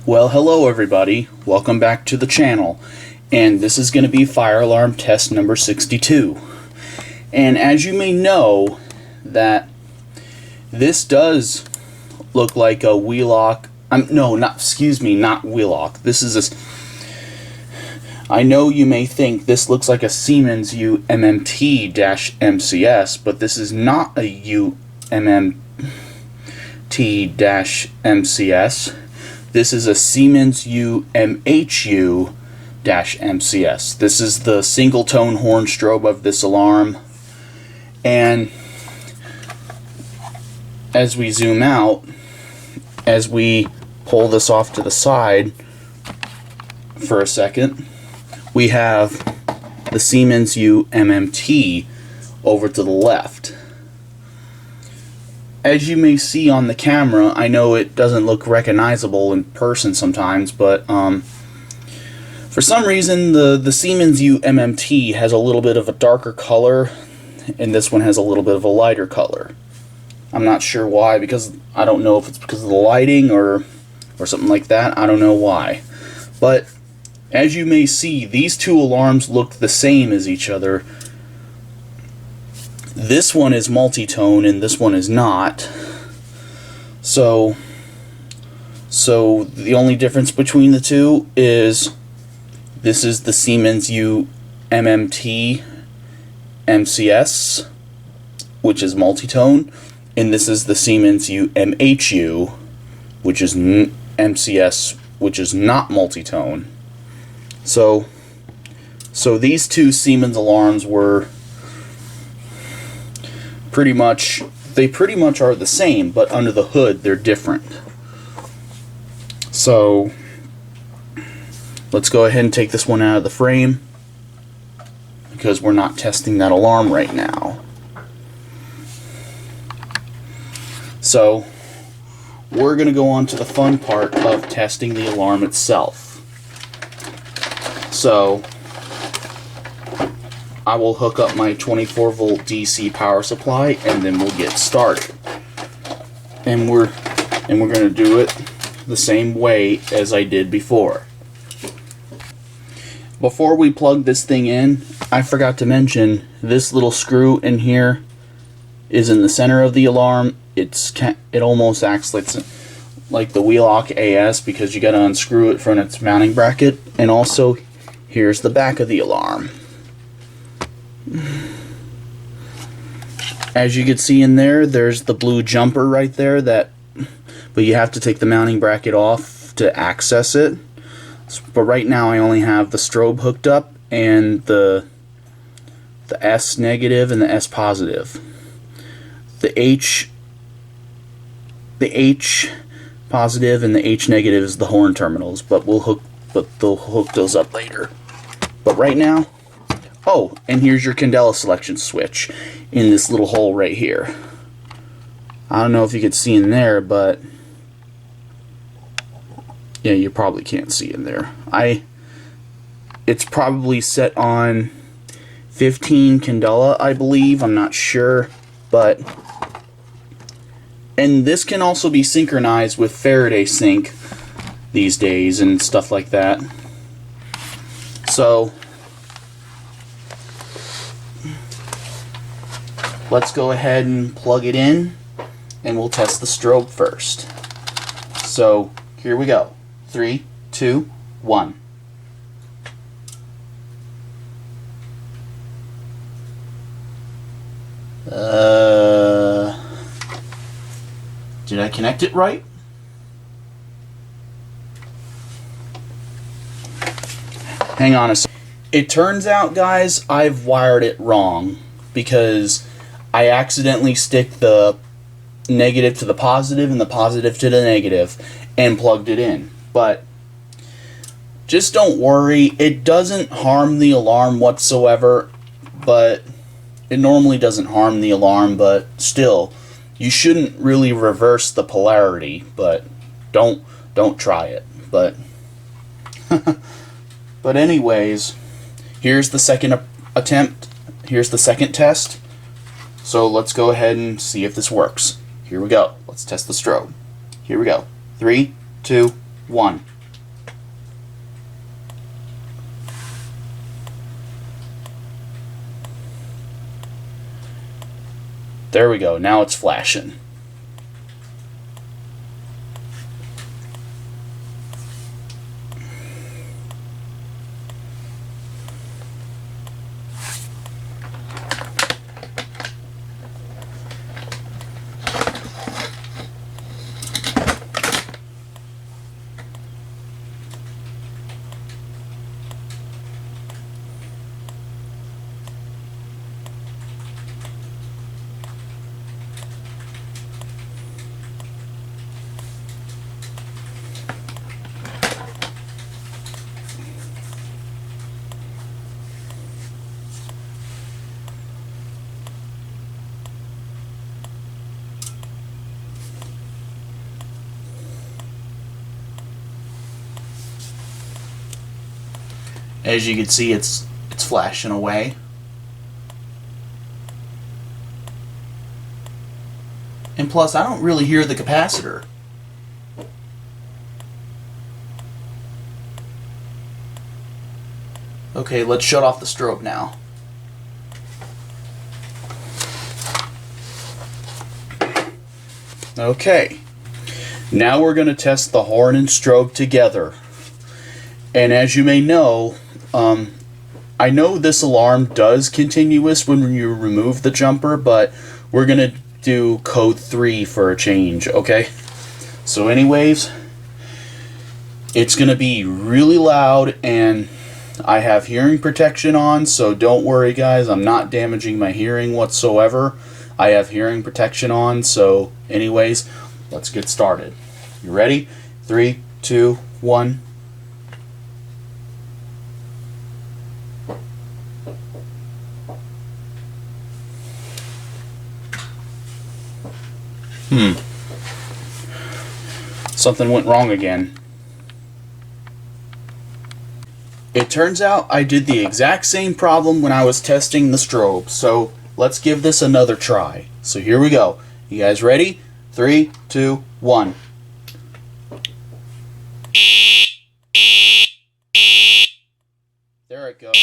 Well, hello everybody. Welcome back to the channel. And this is going to be fire alarm test number 62. And as you may know, that this does look like a wheelock. Not wheelock. This is a. I know you may think this looks like a Siemens UMHU-MCS, but this is not a UMHU-MCS. This is a Siemens UMHU-MCS. This is the single tone horn strobe of this alarm. And as we zoom out, as we pull this off to the side for a second, we have the Siemens UMMT over to the left. As you may see on the camera, I know it doesn't look recognizable in person sometimes, but for some reason the Siemens UMMT has a little bit of a darker color, and this one has a little bit of a lighter color. I'm not sure why, because I don't know if it's because of the lighting or something like that. I don't know why. But as you may see, these two alarms look the same as each other. This one is multi-tone and this one is not. So the only difference between the two is this is the Siemens UMMT MCS, which is multi-tone, and this is the Siemens UMHU, which is MCS, which is not multi-tone. So these two Siemens alarms were pretty much are the same, but under the hood they're different. So let's go ahead and take this one out of the frame, because we're not testing that alarm right now. So we're going to go on to the fun part of testing the alarm itself. So I will hook up my 24 volt DC power supply, and then we'll get started. And we're going to do it the same way as I did before. Before we plug this thing in, I forgot to mention this little screw in here is in the center of the alarm. It almost acts like the wheelock AS, because you got to unscrew it from its mounting bracket. And also, here's the back of the alarm. As you can see in there, there's the blue jumper right there, but you have to take the mounting bracket off to access it. But right now I only have the strobe hooked up, and the S negative and the S positive. The H positive and the H negative is the horn terminals, but they'll hook those up later. But right now, oh, and here's your candela selection switch in this little hole right here. I don't know if you could see in there, but yeah, you probably can't see in there. It's probably set on 15 candela, I believe. I'm not sure, but and this can also be synchronized with Faraday sync these days and stuff like that. So let's go ahead and plug it in, and we'll test the strobe first. So here we go. 3, 2, 1. Did I connect it right? Hang on a second. It turns out, guys, I've wired it wrong, because I accidentally stick the negative to the positive and the positive to the negative and plugged it in. But just don't worry, it doesn't harm the alarm whatsoever, but it normally doesn't harm the alarm, but still, you shouldn't really reverse the polarity, but don't try it. But but anyways, here's the second attempt. Here's the second test. So let's go ahead and see if this works. Here we go. Let's test the strobe. Here we go. 3, 2, 1. There we go. Now it's flashing. As you can see, it's flashing away. And plus, I don't really hear the capacitor. Okay, let's shut off the strobe now. Okay, now we're going to test the horn and strobe together. And as you may know, I know this alarm does continuous when you remove the jumper, but we're going to do code 3 for a change, okay? So anyways, it's going to be really loud, and I have hearing protection on, so don't worry guys, I'm not damaging my hearing whatsoever. I have hearing protection on, so anyways, let's get started. You ready? 3, 2, 1. Something went wrong again. It turns out I did the exact same problem when I was testing the strobe, so let's give this another try. So here we go. You guys ready? 3, 2, 1. There it goes.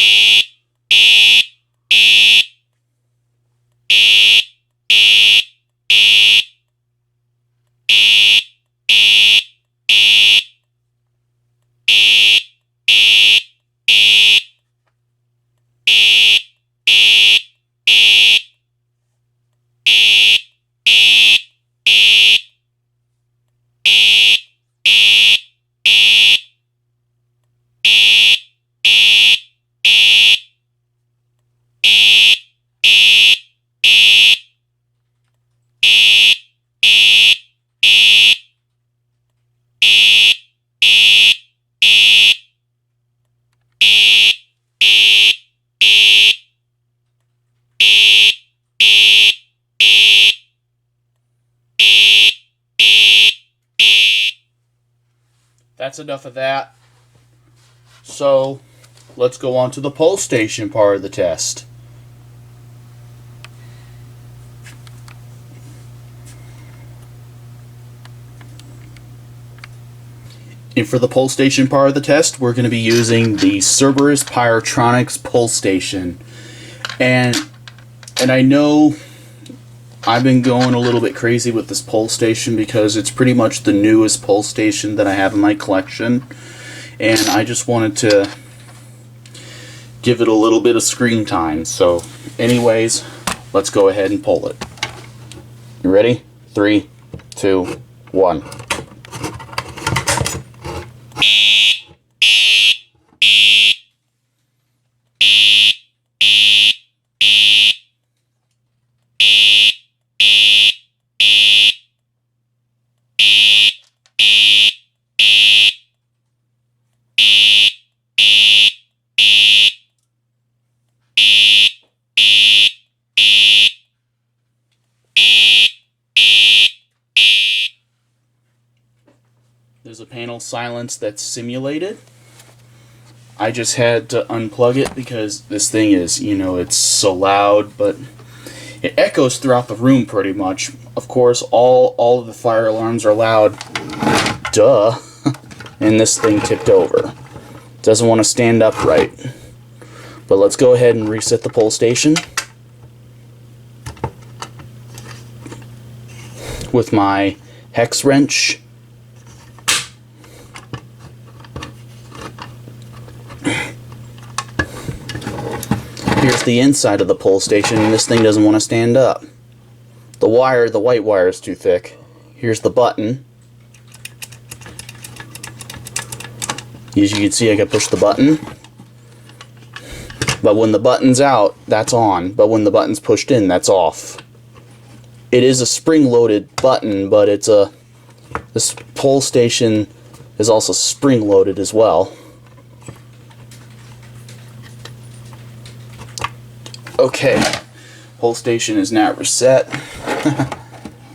That's enough of that. So let's go on to the pulse station part of the test. And for the pulse station part of the test, we're going to be using the Cerberus Pyrotronics pulse station. And I know I've been going a little bit crazy with this pulse station because it's pretty much the newest pulse station that I have in my collection, and I just wanted to give it a little bit of screen time. So anyways, let's go ahead and pull it. You ready? 3, 2, 1. There's a panel silence that's simulated. I just had to unplug it because this thing is, you know, it's so loud, but it echoes throughout the room pretty much. Of course, all of the fire alarms are loud. Duh. And this thing tipped over. Doesn't want to stand upright. But let's go ahead and reset the pulse station. with my hex wrench. Here's the inside of the pull station, and this thing doesn't want to stand up. The white wire is too thick. Here's the button. As you can see, I can push the button. But when the button's out, that's on. But when the button's pushed in, that's off. It is a spring-loaded button, but this pull station is also spring-loaded as well. Okay, pull station is now reset.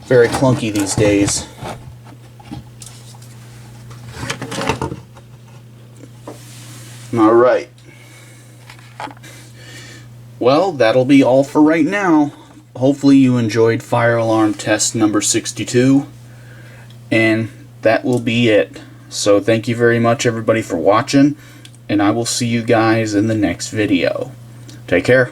Very clunky these days. Alright. Well, that'll be all for right now. Hopefully you enjoyed fire alarm test number 62. And that will be it. So thank you very much everybody for watching. And I will see you guys in the next video. Take care.